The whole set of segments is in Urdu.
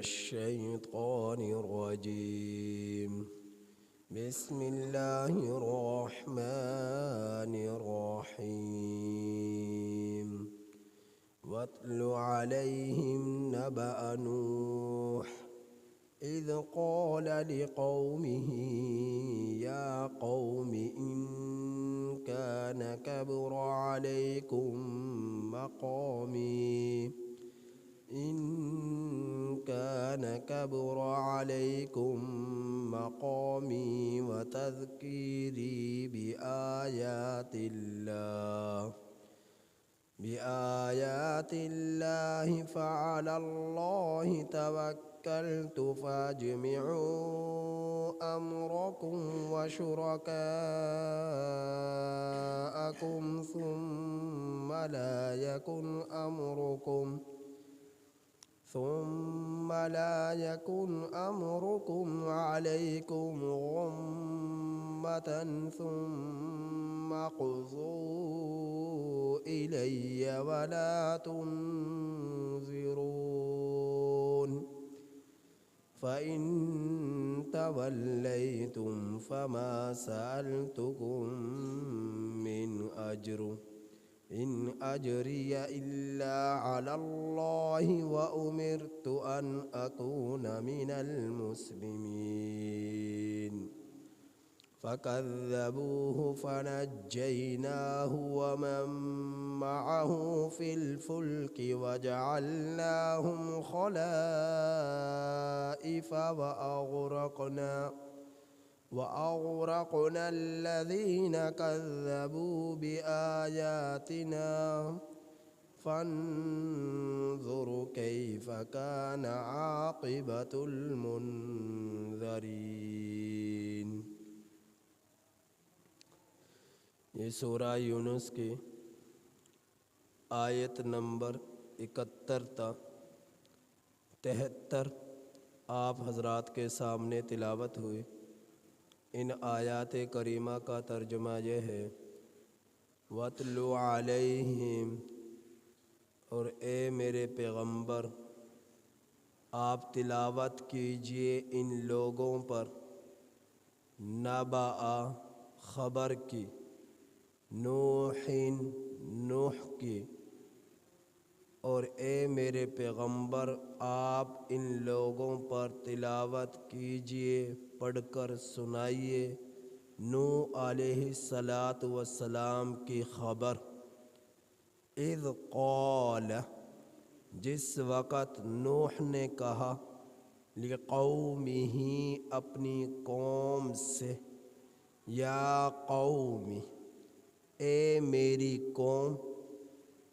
الشيطان الرجيم. بسم الله الرحمن الرحيم. واتل عليهم نبأ نوح إذ قال لقومه يا قوم إن كان كبر عليكم مقامي وتذكيري بآيات الله فعلى الله توكلت فاجمعوا أمركم وشركاءكم ثم لا يكن أمركم عليكم غمة ثم اقضوا إلي ولا تنظرون. فإن توليتم فما سألتكم من أجر إن أجري إلا على الله وأمرت أن أكون من المسلمين. فكذبوه فنجيناه ومن معه في الفلك وجعلناهم خلائف وأغرقنا الذين كذبوا بآياتنا فانظر كيف كان عاقبة المنذرين۔ یہ سورہ یونس کی آیت نمبر 71 تا 73 آپ حضرات کے سامنے تلاوت ہوئی۔ ان آیات کریمہ کا ترجمہ یہ ہے، وَاتْلُ عَلَيْهِمْ، اور اے میرے پیغمبر آپ تلاوت کیجئے ان لوگوں پر، نبأ خبر کی، نوح کی، اور اے میرے پیغمبر آپ ان لوگوں پر تلاوت کیجئے، پڑھ کر سنائیے نوح علیہ السلام کی خبر۔ اذ قال، جس وقت نوح نے کہا، لقومہ، اپنی قوم سے، یا قوم، اے میری قوم،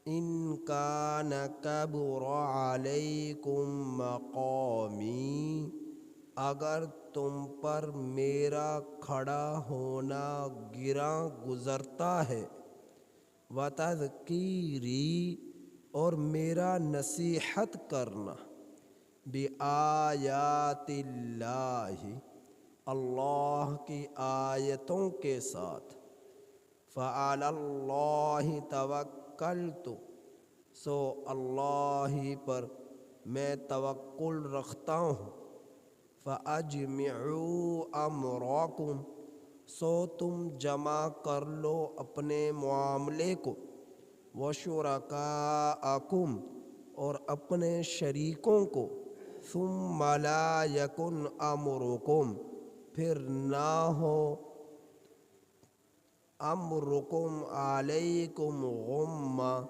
ان کان کبر علیکم مقامی، اگر تم پر میرا کھڑا ہونا گراں گزرتا ہے، وتذکیری، اور میرا نصیحت کرنا، بآیات اللہ، اللہ کی آیتوں کے ساتھ، فعلی اللہ توکلت، سو اللہ پر میں توکل رکھتا ہوں، فَأَجْمِعُوا أَمْرَكُمْ، سو تم جمع کر لو اپنے معاملے کو، وَشُرَكَاءَكُمْ، اور اپنے شریکوں کو، ثُمَّ لَا يَكُنْ أَمْرُكُمْ، پھر نہ ہو أَمْرُكُمْ عَلَيْكُمْ غُمَّةٌ،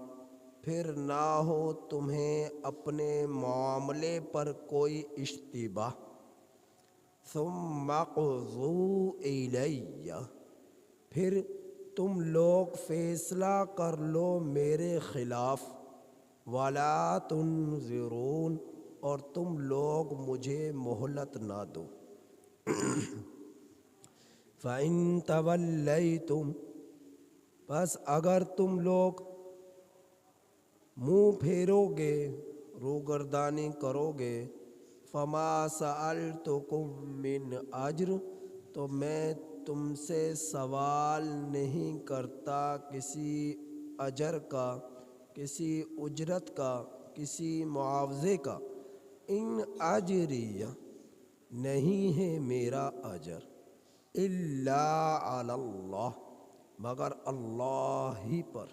پھر نہ ہو تمہیں اپنے معاملے پر کوئی اشتباہ، ثم اقضوا الی، پھر تم لوگ فیصلہ کر لو میرے خلاف، ولا تنظرون، اور تم لوگ مجھے مہلت نہ دو۔ فَإِن تَوَلَّيْتُمْ، بس اگر تم لوگ منہ پھیرو گے، روگردانی کرو گے، فما سألتکم من اجر، تو میں تم سے سوال نہیں کرتا کسی اجر کا، کسی اجرت کا، کسی معاوضے کا، ان اجریہ نہیں ہے میرا اجر الا علی اللہ مگر اللہ ہی پر،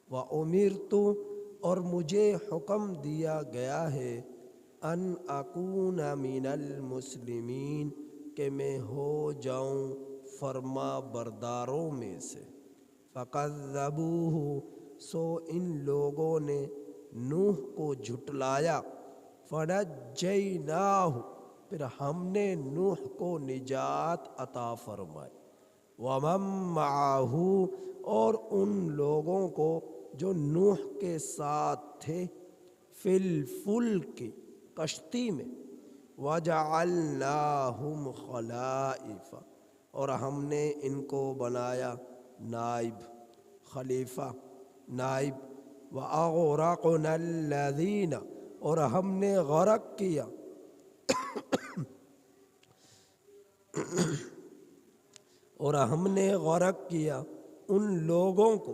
وَأُمِرْتُ اور مجھے حکم دیا گیا ہے، ان اکون من المسلمین کہ میں ہو جاؤں فرما برداروں میں سے۔ فَكَذَّبُوهُ سو ان لوگوں نے نوح کو جھٹلایا، فَنَجَّيْنَاهُ پھر ہم نے نوح کو نجات عطا فرمائی، وَمَن مَّعَهُ اور ان لوگوں کو جو نوح کے ساتھ تھے، فی الفلک کشتی میں، وَجَعَلْنَاهُمْ خَلَائِفَ اور ہم نے ان کو بنایا نائب، خلیفہ، نائب، وَأَغْرَقْنَا الَّذِينَ اور ہم نے غرق کیا ان لوگوں کو،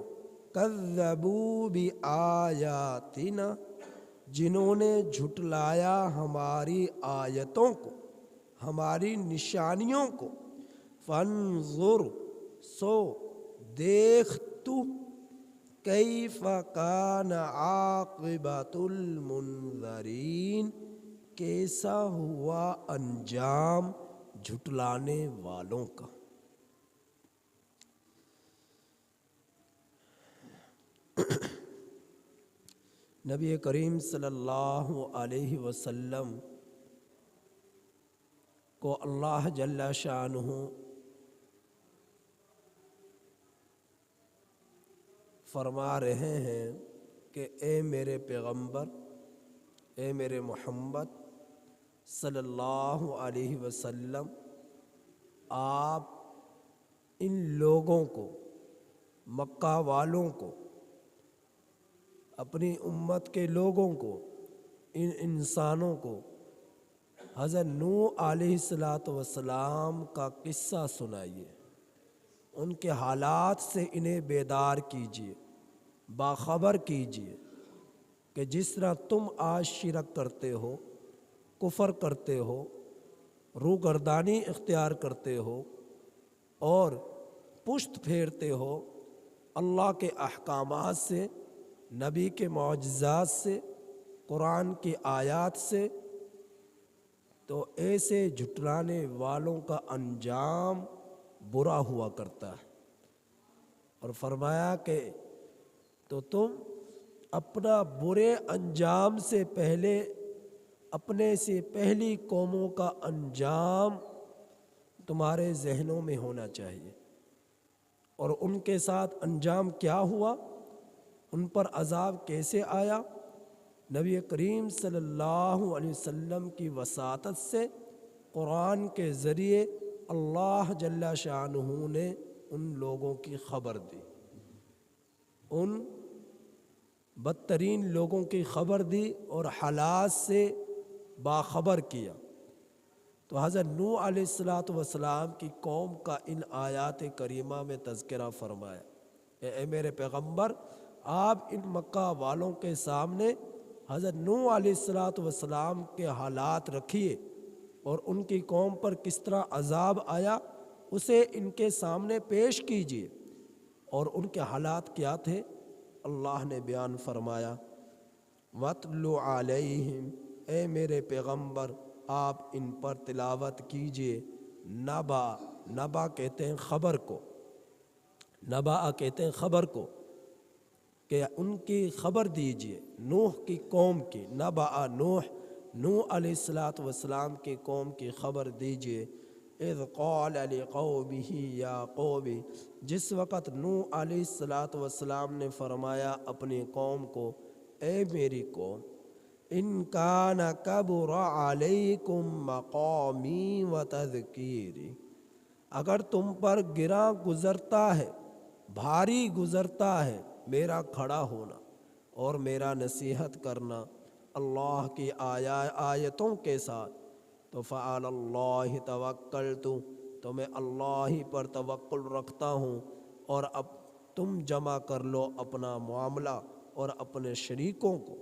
کذبوا بآیاتنا جنہوں نے جھٹلایا ہماری آیتوں کو، ہماری نشانیوں کو، فانظر سو دیکھ تو، کیف کان عاقبۃ المنذرین کیسا ہوا انجام جھٹلانے والوں کا۔ نبی کریم صلی اللہ علیہ وسلم کو اللہ جل شانہ فرما رہے ہیں کہ اے میرے پیغمبر، اے میرے محمد صلی اللہ علیہ وسلم، آپ ان لوگوں کو، مکہ والوں کو، اپنی امت کے لوگوں کو، ان انسانوں کو حضرت نوح علیہ السلام کا قصہ سنائیے، ان کے حالات سے انہیں بیدار کیجیے، باخبر کیجیے کہ جس طرح تم آج شرک کرتے ہو، کفر کرتے ہو، روگردانی اختیار کرتے ہو اور پشت پھیرتے ہو اللہ کے احکامات سے، نبی کے معجزات سے، قرآن کی آیات سے، تو ایسے جھٹلانے والوں کا انجام برا ہوا کرتا ہے۔ اور فرمایا کہ تو تم اپنا برے انجام سے پہلے اپنے سے پہلی قوموں کا انجام تمہارے ذہنوں میں ہونا چاہیے۔ اور ان کے ساتھ انجام کیا ہوا، ان پر عذاب کیسے آیا، نبی کریم صلی اللہ علیہ وسلم کی وساطت سے قرآن کے ذریعے اللہ جل شانہ نے ان لوگوں کی خبر دی، ان بدترین لوگوں کی خبر دی اور حالات سے باخبر کیا۔ تو حضرت نوح علیہ السلام کی قوم کا ان آیات کریمہ میں تذکرہ فرمایا کہ اے میرے پیغمبر، آپ ان مکہ والوں کے سامنے حضرت نوح علیہ السلام کے حالات رکھیے اور ان کی قوم پر کس طرح عذاب آیا اسے ان کے سامنے پیش کیجیے۔ اور ان کے حالات کیا تھے، اللہ نے بیان فرمایا، وَاتْلُ عَلَيْهِمْ اے میرے پیغمبر آپ ان پر تلاوت کیجیے، نبا کہتے ہیں خبر کو، نبا کہتے ہیں خبر کو، کہ ان کی خبر دیجیے، نوح کی قوم کی، نبا نوح علیہ السلام کی قوم کی خبر دیجیے۔ اذ قال لقومه یا قوم جس وقت نوح علیہ السلام نے فرمایا اپنی قوم کو، اے میری قوم، ان کان کبر علیکم مقامی و تذکیری اگر تم پر گراں گزرتا ہے، بھاری گزرتا ہے میرا کھڑا ہونا اور میرا نصیحت کرنا اللہ کی آیتوں کے ساتھ، تو فعلی اللہ توکلت تو میں اللہ ہی پر توکل رکھتا ہوں، اور اب تم جمع کر لو اپنا معاملہ اور اپنے شریکوں کو،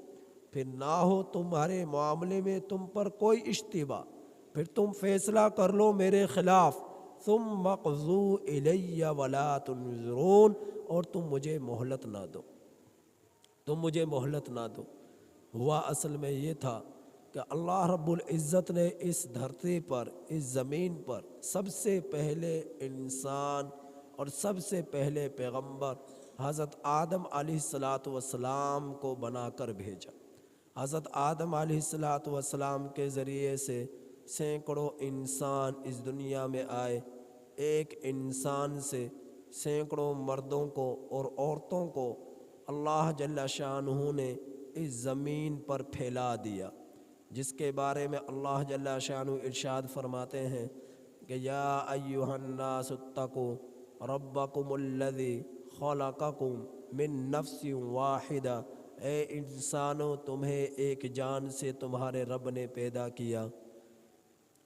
پھر نہ ہو تمہارے معاملے میں تم پر کوئی اشتباہ، پھر تم فیصلہ کر لو میرے خلاف، ثم اقضوا الی ولا تنظرون، اور تم مجھے مہلت نہ دو، تم مجھے مہلت نہ دو۔ ہوا اصل میں یہ تھا کہ اللہ رب العزت نے اس دھرتی پر، اس زمین پر سب سے پہلے انسان اور سب سے پہلے پیغمبر حضرت آدم علیہ السلام کو بنا کر بھیجا۔ حضرت آدم علیہ السلام کے ذریعے سے سینکڑوں انسان اس دنیا میں آئے۔ ایک انسان سے سینکڑوں مردوں کو اور عورتوں کو اللہ جل شانہ نے اس زمین پر پھیلا دیا، جس کے بارے میں اللہ جل شانہ ارشاد فرماتے ہیں کہ یا ایھا الناس اتقوا ربکم الذی خلقکم من نفس واحدہ، اے انسانوں تمہیں ایک جان سے تمہارے رب نے پیدا کیا،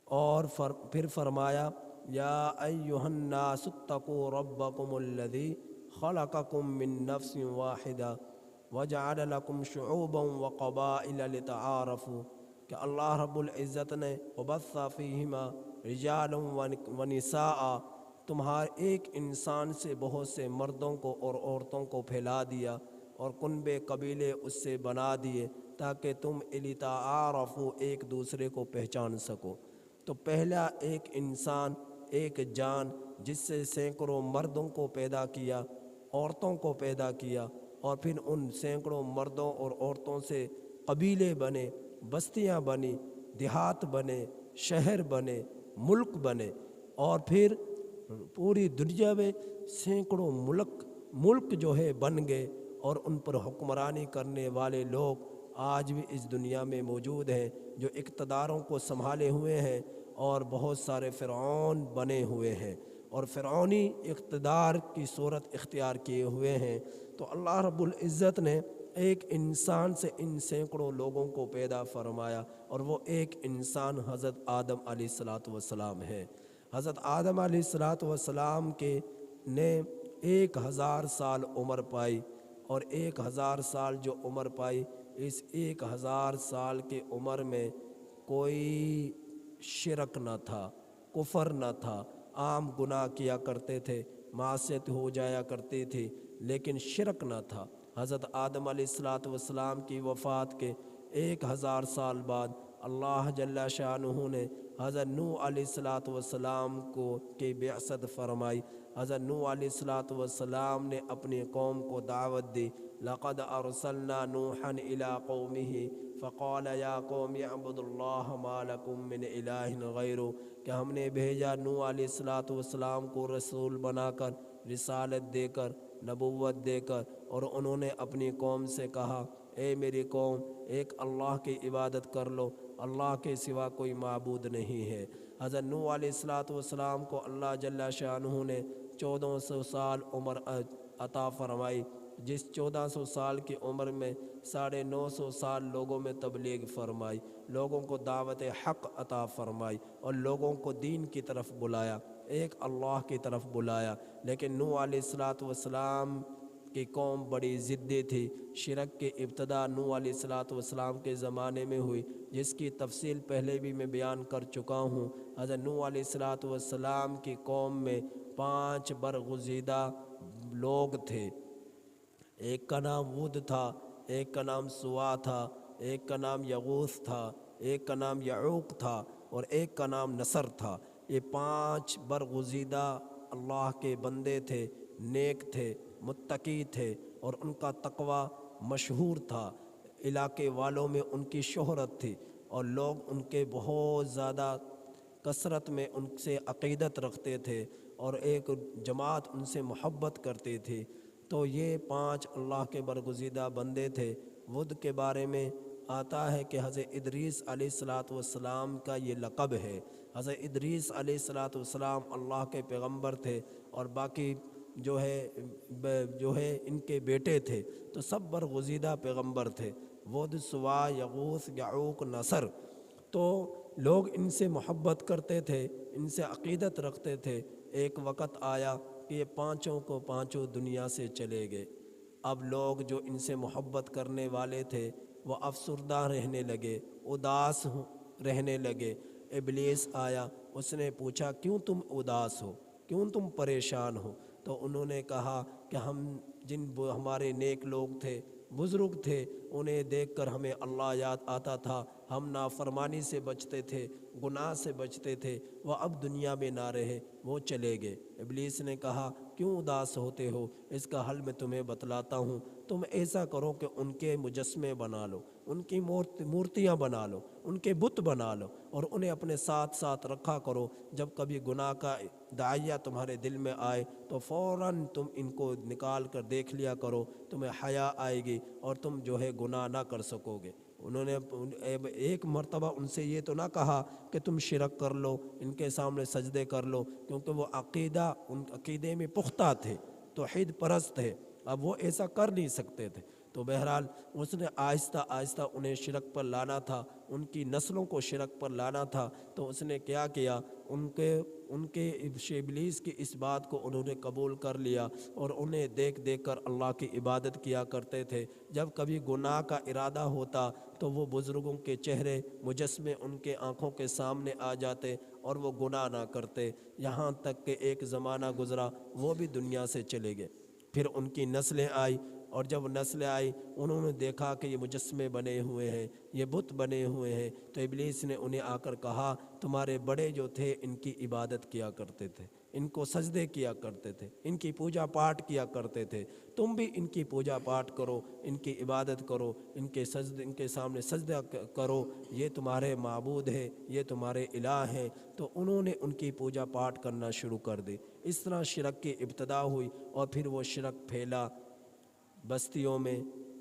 اور پھر فرمایا یا ایھا الناس اتقوا ربکم الذی خلقکم من نفس واحدہ وجعل لکم شعوبا وقبائل لتعارفوا، کہ اللہ رب العزت نے وبث فیہما رجالا ونساء، تمہارے ایک انسان سے بہت سے مردوں کو اور عورتوں کو پھیلا دیا اور کنبے قبیلے اس سے بنا دیے تاکہ تم لتعارفوا ایک دوسرے کو پہچان سکو۔ تو پہلا ایک انسان، ایک جان، جس سے سینکڑوں مردوں کو پیدا کیا، عورتوں کو پیدا کیا، اور پھر ان سینکڑوں مردوں اور عورتوں سے قبیلے بنے، بستیاں بنی، دیہات بنے، شہر بنے، ملک بنے، اور پھر پوری دنیا میں سینکڑوں ملک جو ہے بن گئے، اور ان پر حکمرانی کرنے والے لوگ آج بھی اس دنیا میں موجود ہیں جو اقتداروں کو سنبھالے ہوئے ہیں، اور بہت سارے فرعون بنے ہوئے ہیں اور فرعونی اقتدار کی صورت اختیار کیے ہوئے ہیں۔ تو اللہ رب العزت نے ایک انسان سے ان سینکڑوں لوگوں کو پیدا فرمایا، اور وہ ایک انسان حضرت آدم علیہ السلام ہے۔ حضرت آدم علیہ السلام کے نے 1000 سال عمر پائی، اور 1000 سال جو عمر پائی، اس 1000 سال کے عمر میں کوئی شرک نہ تھا، کفر نہ تھا، عام گناہ کیا کرتے تھے، معصیت ہو جایا کرتی تھی، لیکن شرک نہ تھا۔ حضرت آدم علیہ السلام کی وفات کے 1000 سال بعد اللہ جل شانہ نے حضرت نوح علیہ السلام کی بعثت فرمائی۔ حضرت نوح علیہ السلام نے اپنی قوم کو دعوت دی، لقد ارسلنا نوحا الى قومه فقال یا قوم اعبدوا اللہ ما لکم من الہ غیرہ، کہ ہم نے بھیجا نوح علیہ السلام کو رسول بنا کر، رسالت دے کر، نبوت دے کر، اور انہوں نے اپنی قوم سے کہا اے میری قوم، ایک اللہ کی عبادت کر لو، اللہ کے سوا کوئی معبود نہیں ہے۔ حضرت نوح علیہ السلام کو اللہ جل شانہ نے 1400 سال عمر عطا فرمائی، جس 1400 سال کی عمر میں 950 سال لوگوں میں تبلیغ فرمائی، لوگوں کو دعوت حق عطا فرمائی، اور لوگوں کو دین کی طرف بلایا، ایک اللہ کی طرف بلایا۔ لیکن نوح علیہ السلام کی قوم بڑی ضدی تھی۔ شرک کی ابتدا نوح علیہ السلام کے زمانے میں ہوئی، جس کی تفصیل پہلے بھی میں بیان کر چکا ہوں۔ حضرت نوح علیہ السلام کی قوم میں 5 برگزیدہ لوگ تھے، ایک کا نام ود تھا، ایک کا نام سوا تھا، ایک کا نام یغوث تھا، ایک کا نام یعوق تھا، اور ایک کا نام نصر تھا۔ یہ 5 برگزیدہ اللہ کے بندے تھے، نیک تھے، متقی تھے، اور ان کا تقوی مشہور تھا، علاقے والوں میں ان کی شہرت تھی، اور لوگ ان کے بہت زیادہ کثرت میں ان سے عقیدت رکھتے تھے، اور ایک جماعت ان سے محبت کرتی تھی۔ تو یہ 5 اللہ کے برگزیدہ بندے تھے۔ ود کے بارے میں آتا ہے کہ حضرت ادریس علیہ السلام کا یہ لقب ہے۔ حضرت ادریس علیہ السلام اللہ کے پیغمبر تھے، اور باقی جو ہے ان کے بیٹے تھے، تو سب برگزیدہ پیغمبر تھے، ود، سوا، یغوث، یعوق، نصر۔ تو لوگ ان سے محبت کرتے تھے، ان سے عقیدت رکھتے تھے۔ ایک وقت آیا کہ یہ پانچوں کو پانچوں دنیا سے چلے گئے۔ اب لوگ جو ان سے محبت کرنے والے تھے، وہ افسردہ رہنے لگے، اداس رہنے لگے۔ ابلیس آیا، اس نے پوچھا کیوں تم اداس ہو، کیوں تم پریشان ہو؟ تو انہوں نے کہا کہ ہمارے نیک لوگ تھے، بزرگ تھے، انہیں دیکھ کر ہمیں اللہ یاد آتا تھا، ہم نافرمانی سے بچتے تھے، گناہ سے بچتے تھے، وہ اب دنیا میں نہ رہے، وہ چلے گئے۔ ابلیس نے کہا کیوں اداس ہوتے ہو؟ اس کا حل میں تمہیں بتلاتا ہوں، تم ایسا کرو کہ ان کے مجسمے بنا لو، ان کی مورتیاں بنا لو، ان کے بت بنا لو، اور انہیں اپنے ساتھ ساتھ رکھا کرو۔ جب کبھی گناہ کا داعیہ تمہارے دل میں آئے تو فوراً تم ان کو نکال کر دیکھ لیا کرو، تمہیں حیا آئے گی اور تم جو ہے گناہ نہ کر سکو گے۔ انہوں نے ایک مرتبہ ان سے یہ تو نہ کہا کہ تم شرک کر لو، ان کے سامنے سجدے کر لو، کیونکہ وہ ان عقیدے میں پختہ تھے، توحید پرست تھے، اب وہ ایسا کر نہیں سکتے تھے۔ تو بہرحال اس نے آہستہ آہستہ انہیں شرک پر لانا تھا، ان کی نسلوں کو شرک پر لانا تھا، تو اس نے کیا کیا، ان کے ابلیس کی اس بات کو انہوں نے قبول کر لیا، اور انہیں دیکھ دیکھ کر اللہ کی عبادت کیا کرتے تھے۔ جب کبھی گناہ کا ارادہ ہوتا تو وہ بزرگوں کے چہرے مجسمے ان کے آنکھوں کے سامنے آ جاتے اور وہ گناہ نہ کرتے، یہاں تک کہ ایک زمانہ گزرا وہ بھی دنیا سے چلے گئے۔ پھر ان کی نسلیں آئی، اور جب نسلیں آئی انہوں نے دیکھا کہ یہ مجسمے بنے ہوئے ہیں، یہ بت بنے ہوئے ہیں، تو ابلیس نے انہیں آ کر کہا تمہارے بڑے جو تھے ان کی عبادت کیا کرتے تھے، ان کو سجدے کیا کرتے تھے، ان کی پوجا پاٹ کیا کرتے تھے، تم بھی ان کی پوجا پاٹ کرو، ان کی عبادت کرو، ان کے سامنے سجدہ کرو، یہ تمہارے معبود ہے، یہ تمہارے الہ ہیں۔ تو انہوں نے ان کی پوجا پاٹ کرنا شروع کر دی۔ اس طرح شرک کی ابتدا ہوئی، اور پھر وہ شرک پھیلا بستیوں میں،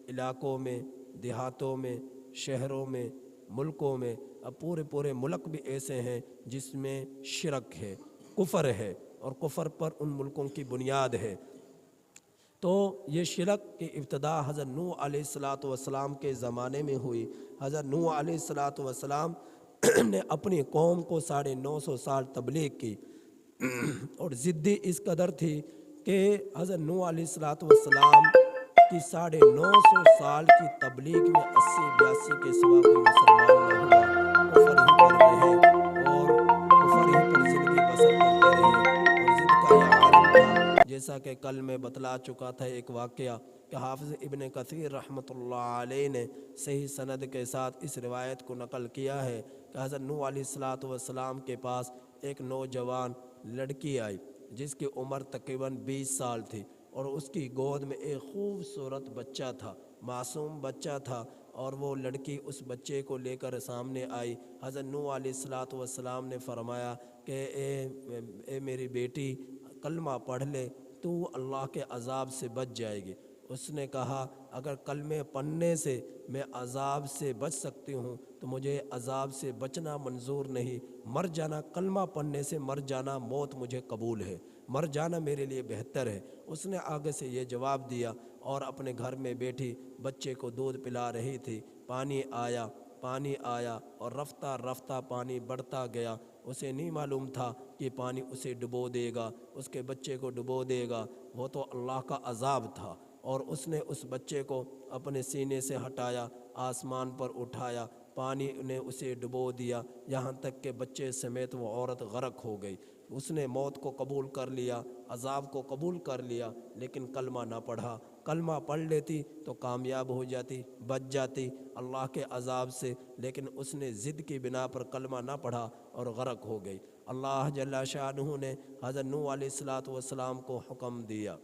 علاقوں میں، دیہاتوں میں، شہروں میں، ملکوں میں۔ اب پورے ملک بھی ایسے ہیں جس میں شرک ہے، کفر ہے، اور کفر پر ان ملکوں کی بنیاد ہے۔ تو یہ شرک کی ابتدا حضرت نوح علیہ السلام کے زمانے میں ہوئی۔ حضرت نوح علیہ السلام نے اپنی قوم کو 950 سال تبلیغ کی، اور ضدی اس قدر تھی کہ حضرت نوح علیہ السلام کی 950 سال کی تبلیغ میں 80-82 کے سوا کوئی مسلمان نہ ہوا، کفر ہی پر رہے اور کفر ہی پر زندگی بسر کرتے رہے، اور ضد کا یہ عالم تھا۔ جیسا کہ کل میں بتلا چکا تھا ایک واقعہ کہ حافظ ابن کثیر رحمۃ اللہ علیہ نے صحیح سند کے ساتھ اس روایت کو نقل کیا ہے کہ حضرت نوح علیہ السلام کے پاس ایک نوجوان لڑکی آئی جس کی عمر تقریباً 20 سال تھی، اور اس کی گود میں ایک خوبصورت بچہ تھا، معصوم بچہ تھا، اور وہ لڑکی اس بچے کو لے کر سامنے آئی۔ حضرت نوح علیہ السلام نے فرمایا کہ اے میری بیٹی، کلمہ پڑھ لے، تو اللہ کے عذاب سے بچ جائے گی۔ اس نے کہا اگر کلمے پڑھنے سے میں عذاب سے بچ سکتی ہوں تو مجھے عذاب سے بچنا منظور نہیں، مر جانا، کلمہ پڑھنے سے مر جانا، موت مجھے قبول ہے، مر جانا میرے لیے بہتر ہے۔ اس نے آگے سے یہ جواب دیا، اور اپنے گھر میں بیٹھی بچے کو دودھ پلا رہی تھی۔ پانی آیا اور رفتہ رفتہ پانی بڑھتا گیا۔ اسے نہیں معلوم تھا کہ پانی اسے ڈبو دے گا، اس کے بچے کو ڈبو دے گا، وہ تو اللہ کا عذاب تھا۔ اور اس نے اس بچے کو اپنے سینے سے ہٹایا، آسمان پر اٹھایا، پانی نے اسے ڈبو دیا، یہاں تک کہ بچے سمیت وہ عورت غرق ہو گئی۔ اس نے موت کو قبول کر لیا، عذاب کو قبول کر لیا، لیکن کلمہ نہ پڑھا۔ کلمہ پڑھ لیتی تو کامیاب ہو جاتی، بچ جاتی اللہ کے عذاب سے، لیکن اس نے ضد کی بنا پر کلمہ نہ پڑھا اور غرق ہو گئی۔ اللہ جل شانہ نے حضرت نوح علیہ السلام کو حکم دیا۔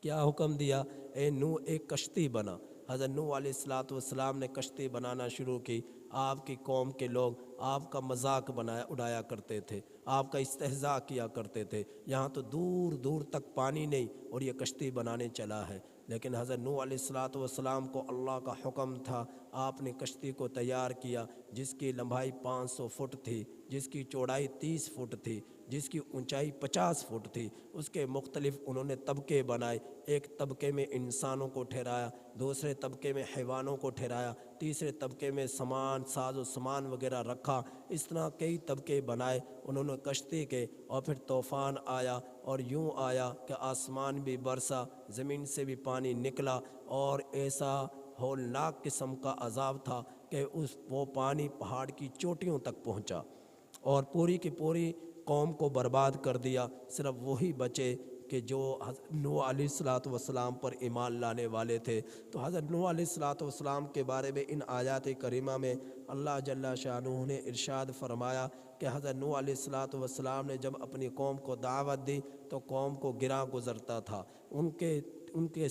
کیا حکم دیا؟ اے نوح ایک کشتی بنا۔ حضرت نوح علیہ السلام نے کشتی بنانا شروع کی۔ آپ کی قوم کے لوگ آپ کا مذاق اڑایا کرتے تھے، آپ کا استہزاء کیا کرتے تھے، یہاں تو دور دور تک پانی نہیں اور یہ کشتی بنانے چلا ہے۔ لیکن حضرت نوح علیہ السلام کو اللہ کا حکم تھا، آپ نے کشتی کو تیار کیا جس کی لمبائی 500 فٹ تھی، جس کی چوڑائی 30 فٹ تھی، جس کی اونچائی 50 فٹ تھی۔ اس کے مختلف انہوں نے طبقے بنائے، ایک طبقے میں انسانوں کو ٹھہرایا، دوسرے طبقے میں حیوانوں کو ٹھہرایا، تیسرے طبقے میں ساز و سامان وغیرہ رکھا۔ اس طرح کئی طبقے بنائے انہوں نے کشتی کے، اور پھر طوفان آیا، اور یوں آیا کہ آسمان بھی برسا، زمین سے بھی پانی نکلا، اور ایسا ہولناک قسم کا عذاب تھا کہ وہ پانی پہاڑ کی چوٹیوں تک پہنچا اور پوری کی پوری قوم کو برباد کر دیا۔ صرف وہی بچے کہ جو نوح علیہ السلام پر ایمان لانے والے تھے۔ تو حضرت نوح علیہ السلام کے بارے میں ان آیات کریمہ میں اللہ جل شانہ نے ارشاد فرمایا کہ حضرت نوح علیہ السلام نے جب اپنی قوم کو دعوت دی تو قوم کو گراں گزرتا تھا، ان کے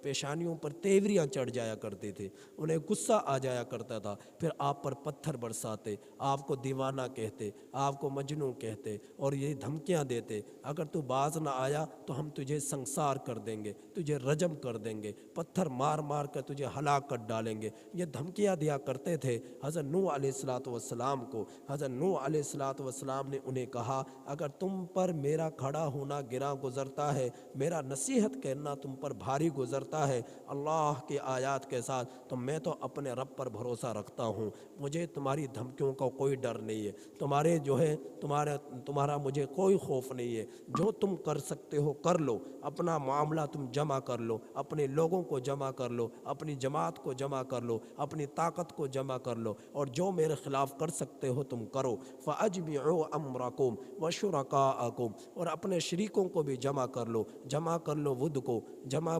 پیشانیوں پر تیوریاں چڑھ جایا کرتی تھی، انہیں غصہ آ جایا کرتا تھا، پھر آپ پر پتھر برساتے، آپ کو دیوانہ کہتے، آپ کو مجنون کہتے اور یہ دھمکیاں دیتے، اگر تو باز نہ آیا تو ہم تجھے سنسار کر دیں گے، تجھے رجم کر دیں گے، پتھر مار مار کر تجھے ہلاک کر ڈالیں گے، یہ دھمکیاں دیا کرتے تھے حضرت نوح علیہ السلام کو۔ حضرت نوح علیہ السلام نے انہیں کہا اگر تم پر میرا کھڑا ہونا گراں گزرتا ہے، میرا نصیحت کرنا تم پر بھاری گزرتا ہے اللہ کی آیات کے ساتھ، تو میں تو اپنے رب پر بھروسہ رکھتا ہوں، مجھے تمہاری دھمکیوں کا کوئی ڈر نہیں ہے، تمہارے جو ہے تمہارا مجھے کوئی خوف نہیں ہے، جو تم کر سکتے ہو کر لو، اپنا معاملہ تم جمع کر لو، اپنے لوگوں کو جمع کر لو، اپنی جماعت کو جمع کر لو، اپنی طاقت کو جمع کر لو، اور جو میرے خلاف کر سکتے ہو تم کرو۔ فَأَجْمِعُوا أَمْرَكُمْ وَشُرَكَاءَكُمْ، اور اپنے شریکوں کو بھی جمع کر لو، جمع کر لو ود کو،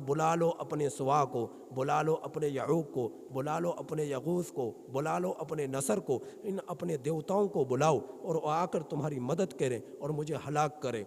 بلا لو اپنے سوا کو، بلا لو اپنے یعوق کو، بلا لو اپنے یغوث کو، بلا لو اپنے نصر کو، ان اپنے دیوتاؤں کو بلاؤ اور وہ آ کر تمہاری مدد کریں اور مجھے ہلاک کریں۔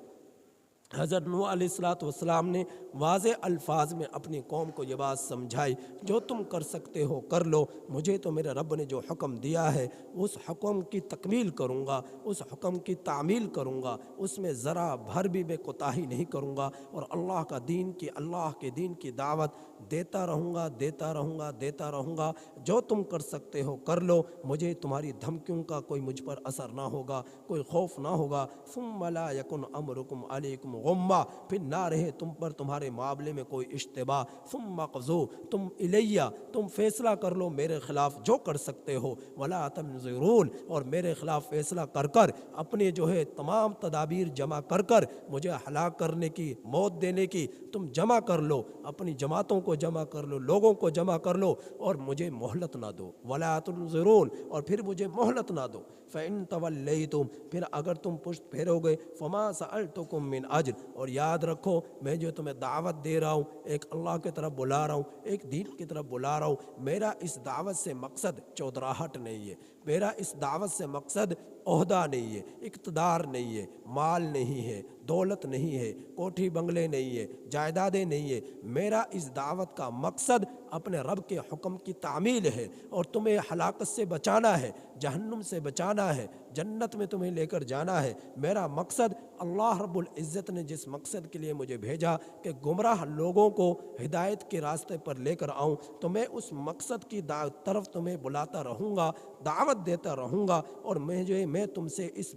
حضرت نوح علیہ السلام نے واضح الفاظ میں اپنی قوم کو یہ بات سمجھائی، جو تم کر سکتے ہو کر لو، مجھے تو میرے رب نے جو حکم دیا ہے اس حکم کی تکمیل کروں گا، اس حکم کی تعمیل کروں گا، اس میں ذرا بھر بھی میں کوتاہی نہیں کروں گا، اور اللہ کے دین کی دعوت دیتا رہوں گا دیتا رہوں گا دیتا رہوں گا۔ جو تم کر سکتے ہو کر لو، مجھے تمہاری دھمکیوں کا کوئی مجھ پر اثر نہ ہوگا، کوئی خوف نہ ہوگا۔ ثم لا یکن امرکم علیکم غمہ، پھر نہ رہے تم پر تمہارے معاملے میں کوئی اشتباہ۔ ثم اقضوا، تم الیہ، تم فیصلہ کر لو میرے خلاف جو کر سکتے ہو، ولا تنظرون، اور میرے خلاف فیصلہ کر کر اپنے جو ہے تمام تدابیر جمع کر کر مجھے ہلاک کرنے کی، موت دینے کی تم جمع کر لو، اپنی جماعتوں کو جمع کر لو، لوگوں کو جمع کر لو، اور مجھے مہلت نہ دو، ولا تنظرون، اور پھر مجھے مہلت نہ دو۔ فَإِن تَوَلَّيْتُمْ، پھر اگر تم پشت پھیرو گے، فَمَا سَأَلْتُكُم مِّنْ أَجْرٍ، اور یاد رکھو میں جو تمہیں دعوت دے رہا ہوں، ایک اللہ کی طرف بلا رہا ہوں، ایک دین کی طرف بلا رہا ہوں، میرا اس دعوت سے مقصد چودراہٹ نہیں ہے، میرا اس دعوت سے مقصد عہدہ نہیں ہے، اقتدار نہیں ہے، مال نہیں ہے، دولت نہیں ہے، کوٹھی بنگلے نہیں ہے، جائیدادیں نہیں ہے، میرا اس دعوت کا مقصد اپنے رب کے حکم کی تعمیل ہے، اور تمہیں ہلاکت سے بچانا ہے، جہنم سے بچانا ہے، جنت میں تمہیں لے کر جانا ہے۔ میرا مقصد اللہ رب العزت نے جس مقصد کے لیے مجھے بھیجا کہ گمراہ لوگوں کو ہدایت کے راستے پر لے کر آؤں، تو میں اس مقصد کی طرف تمہیں بلاتا رہوں گا، دعوت دیتا رہوں گا، اور میں تم سے اس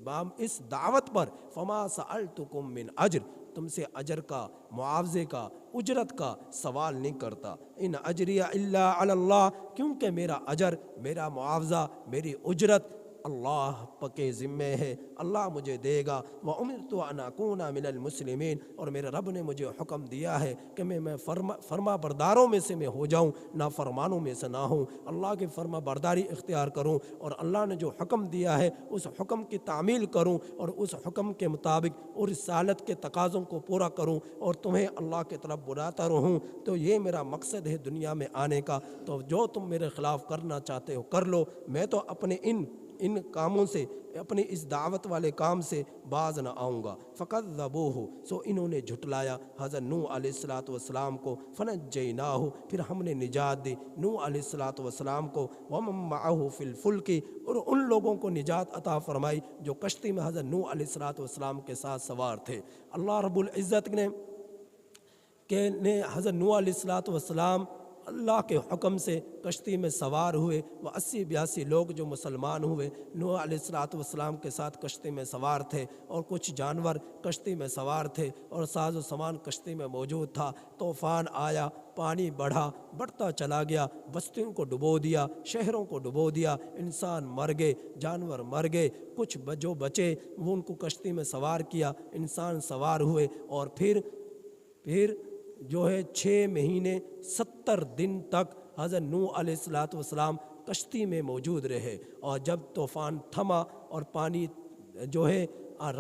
دعوت پر فما سألتکم من اجر، تم سے اجر کا، معاوضے کا، اجرت کا سوال نہیں کرتا۔ ان اجری الا علی اللہ، کیونکہ میرا اجر، میرا معاوضہ، میری اجرت اللہ کے ذمے ہے، اللہ مجھے دے گا۔ وَأُمِرْتُ أَنْ أَكُونَ مِنَ الْمُسْلِمِينَ، اور میرے رب نے مجھے حکم دیا ہے کہ میں فرما برداروں میں سے میں ہو جاؤں، نہ فرمانوں میں سے نہ ہوں، اللہ کی فرما برداری اختیار کروں، اور اللہ نے جو حکم دیا ہے اس حکم کی تعمیل کروں، اور اس حکم کے مطابق اور رسالت کے تقاضوں کو پورا کروں، اور تمہیں اللہ کی طرف بلاتا رہوں۔ تو یہ میرا مقصد ہے دنیا میں آنے کا۔ تو جو تم میرے خلاف کرنا چاہتے ہو کر لو، میں تو اپنے ان کاموں سے، اپنے اس دعوت والے کام سے باز نہ آؤں گا۔ فَكَذَّبُوهُ، سو انہوں نے جھٹلایا حضرت نوح علیہ السلام کو، فَنَجَّيْنَاهُ، پھر ہم نے نجات دی نوح علیہ السلام کو، وَمَن مَّعَهُ فِي الْفُلْكِ، اور ان لوگوں کو نجات عطا فرمائی جو کشتی میں حضرت نوح علیہ السلام کے ساتھ سوار تھے۔ اللہ رب العزت نے حضرت نوح علیہ السلام اللہ کے حکم سے کشتی میں سوار ہوئے، وہ 80-82 لوگ جو مسلمان ہوئے نوح علیہ السلام کے ساتھ کشتی میں سوار تھے، اور کچھ جانور کشتی میں سوار تھے، اور ساز و سامان کشتی میں موجود تھا۔ طوفان آیا، پانی بڑھتا چلا گیا، بستیوں کو ڈبو دیا، شہروں کو ڈبو دیا، انسان مر گئے، جانور مر گئے، کچھ جو بچے وہ ان کو کشتی میں سوار کیا، انسان سوار ہوئے، اور پھر جو ہے 6 مہینے 70 دن تک حضرت نوح علیہ السلام کشتی میں موجود رہے، اور جب طوفان تھما اور پانی جو ہے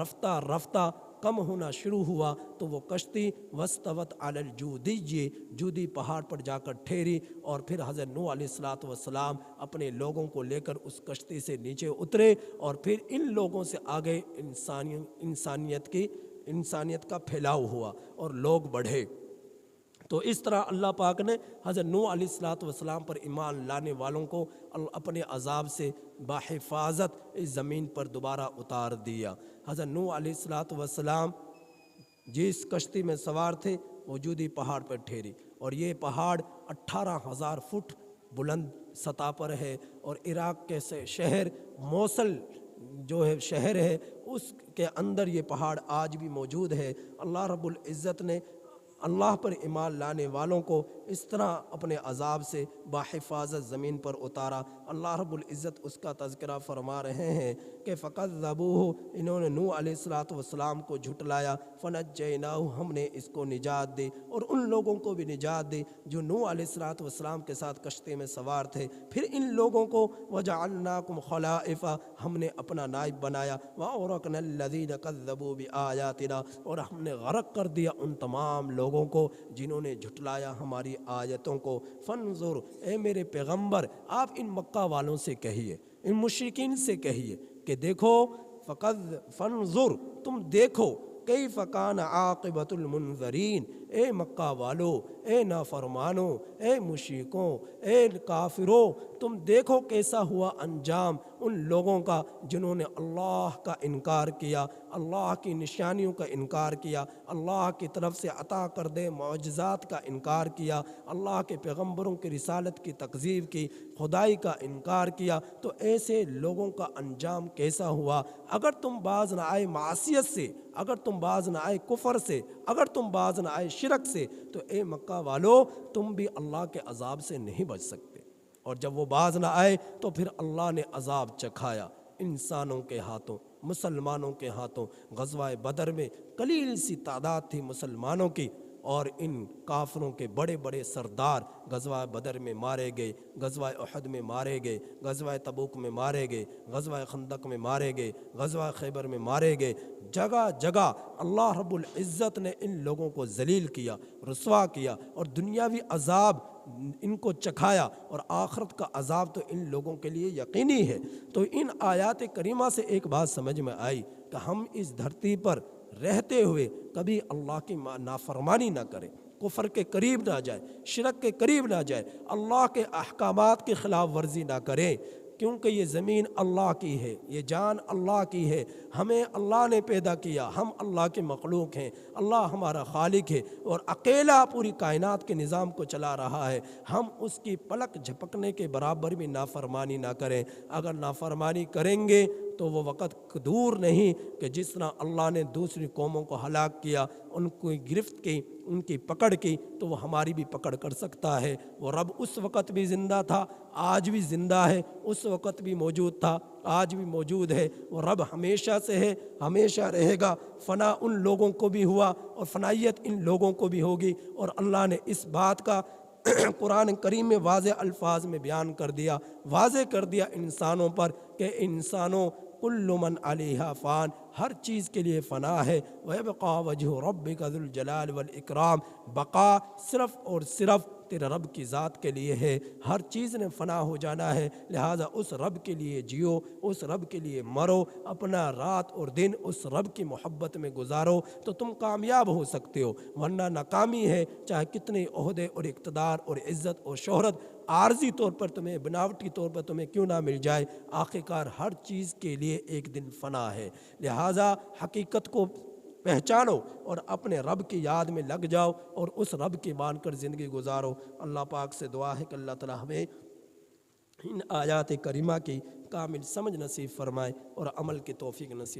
رفتہ رفتہ کم ہونا شروع ہوا تو وہ کشتی وستوت علی الجودی، جودی پہاڑ پر جا کر ٹھہری، اور پھر حضرت نوح علیہ السلام اپنے لوگوں کو لے کر اس کشتی سے نیچے اترے، اور پھر ان لوگوں سے آگے انسانیت کا پھیلاؤ ہوا اور لوگ بڑھے۔ تو اس طرح اللہ پاک نے حضرت نوح علیہ السلام پر ایمان لانے والوں کو اپنے عذاب سے بحفاظت اس زمین پر دوبارہ اتار دیا۔ حضرت نوح علیہ السلام جس کشتی میں سوار تھے وہ جودی پہاڑ پر ٹھہری، اور یہ پہاڑ 18,000 فٹ بلند سطح پر ہے، اور عراق کے شہر موصل جو ہے شہر ہے اس کے اندر یہ پہاڑ آج بھی موجود ہے۔ اللہ رب العزت نے اللہ پر ایمان لانے والوں کو اس طرح اپنے عذاب سے بحفاظت زمین پر اتارا۔ اللہ رب العزت اس کا تذکرہ فرما رہے ہیں کہ فَكَذَّبُوهُ، انہوں نے نوح علیہ السلام کو جھٹلایا، فَنَجَّيْنَاهُ، ہم نے اس کو نجات دی، اور ان لوگوں کو بھی نجات دی جو نوح علیہ السلام کے ساتھ کشتی میں سوار تھے۔ پھر ان لوگوں کو وَجَعَلْنَاكُمْ خَلَائِفَ، ہم نے اپنا نائب بنایا، وَأَغْرَقْنَا الَّذِينَ كَذَّبُوا بِآيَاتِنَا، اور ہم نے غرق کر دیا ان تمام لوگوں کو جنہوں نے جھٹلایا ہماری آیتوں کو۔ فانظر، اے میرے پیغمبر آپ ان مکہ والوں سے کہیے، ان مشرکین سے کہیے کہ دیکھو، فانظر، تم دیکھو، کیف کان عاقبۃ المنذرین، اے مکہ والو، اے نافرمانو، اے مشرکوں، اے کافروں، تم دیکھو کیسا ہوا انجام ان لوگوں کا جنہوں نے اللہ کا انکار کیا، اللہ کی نشانیوں کا انکار کیا، اللہ کی طرف سے عطا کردہ معجزات کا انکار کیا، اللہ کے پیغمبروں کی رسالت کی تکذیب کی، خدائی کا انکار کیا۔ تو ایسے لوگوں کا انجام کیسا ہوا؟ اگر تم باز نہ آئے معصیت سے، اگر تم باز نہ آئے کفر سے، اگر تم باز نہ آئے شرک سے، تو اے مکہ والو تم بھی اللہ کے عذاب سے نہیں بچ سکتے۔ اور جب وہ باز نہ آئے تو پھر اللہ نے عذاب چکھایا انسانوں کے ہاتھوں، مسلمانوں کے ہاتھوں۔ غزوہ بدر میں قلیل سی تعداد تھی مسلمانوں کی، اور ان کافروں کے بڑے بڑے سردار غزوہ بدر میں مارے گئے، غزوہ احد میں مارے گئے، غزوہ تبوک میں مارے گئے، غزوہ خندق میں مارے گئے، غزوہ خیبر میں مارے گئے۔ جگہ جگہ اللہ رب العزت نے ان لوگوں کو ذلیل کیا، رسوا کیا، اور دنیاوی عذاب ان کو چکھایا، اور آخرت کا عذاب تو ان لوگوں کے لیے یقینی ہے۔ تو ان آیات کریمہ سے ایک بات سمجھ میں آئی کہ ہم اس دھرتی پر رہتے ہوئے کبھی اللہ کی نافرمانی نہ کریں، کفر کے قریب نہ جائے، شرک کے قریب نہ جائے، اللہ کے احکامات کی خلاف ورزی نہ کریں، کیونکہ یہ زمین اللہ کی ہے، یہ جان اللہ کی ہے، ہمیں اللہ نے پیدا کیا، ہم اللہ کے مخلوق ہیں، اللہ ہمارا خالق ہے، اور اکیلا پوری کائنات کے نظام کو چلا رہا ہے۔ ہم اس کی پلک جھپکنے کے برابر بھی نافرمانی نہ کریں۔ اگر نافرمانی کریں گے تو وہ وقت دور نہیں کہ جس طرح اللہ نے دوسری قوموں کو ہلاک کیا، ان کو گرفت کی، ان کی پکڑ کی، تو وہ ہماری بھی پکڑ کر سکتا ہے۔ وہ رب اس وقت بھی زندہ تھا، آج بھی زندہ ہے، اس وقت بھی موجود تھا، آج بھی موجود ہے۔ وہ رب ہمیشہ سے ہے، ہمیشہ رہے گا۔ فنا ان لوگوں کو بھی ہوا اور فنائیت ان لوگوں کو بھی ہوگی، اور اللہ نے اس بات کا قرآن کریم میں واضح الفاظ میں بیان کر دیا، واضح کر دیا انسانوں پر کہ انسانوں کل من علیہا فان، ہر چیز کے لیے فنا ہے۔ وَيَبْقَى وَجْهُ رَبِّكَ ذُو الْجَلَالِ وَالْإِكْرَامِ، بقا صرف اور صرف تیرے رب کی ذات کے لیے ہے، ہر چیز نے فنا ہو جانا ہے، لہٰذا اس رب کے لیے جیو، اس رب کے لیے مرو، اپنا رات اور دن اس رب کی محبت میں گزارو تو تم کامیاب ہو سکتے ہو، ورنہ ناکامی ہے، چاہے کتنے عہدے اور اقتدار اور عزت اور شہرت عارضی طور پر تمہیں، بناوٹی طور پر تمہیں کیوں نہ مل جائے، آخرکار ہر چیز کے لیے ایک دن فنا ہے۔ لہٰذا حقیقت کو پہچانو اور اپنے رب کی یاد میں لگ جاؤ اور اس رب کی مان کر زندگی گزارو۔ اللہ پاک سے دعا ہے کہ اللہ تعالی ہمیں ان آیات کریمہ کی کامل سمجھ نصیب فرمائے اور عمل کی توفیق نصیب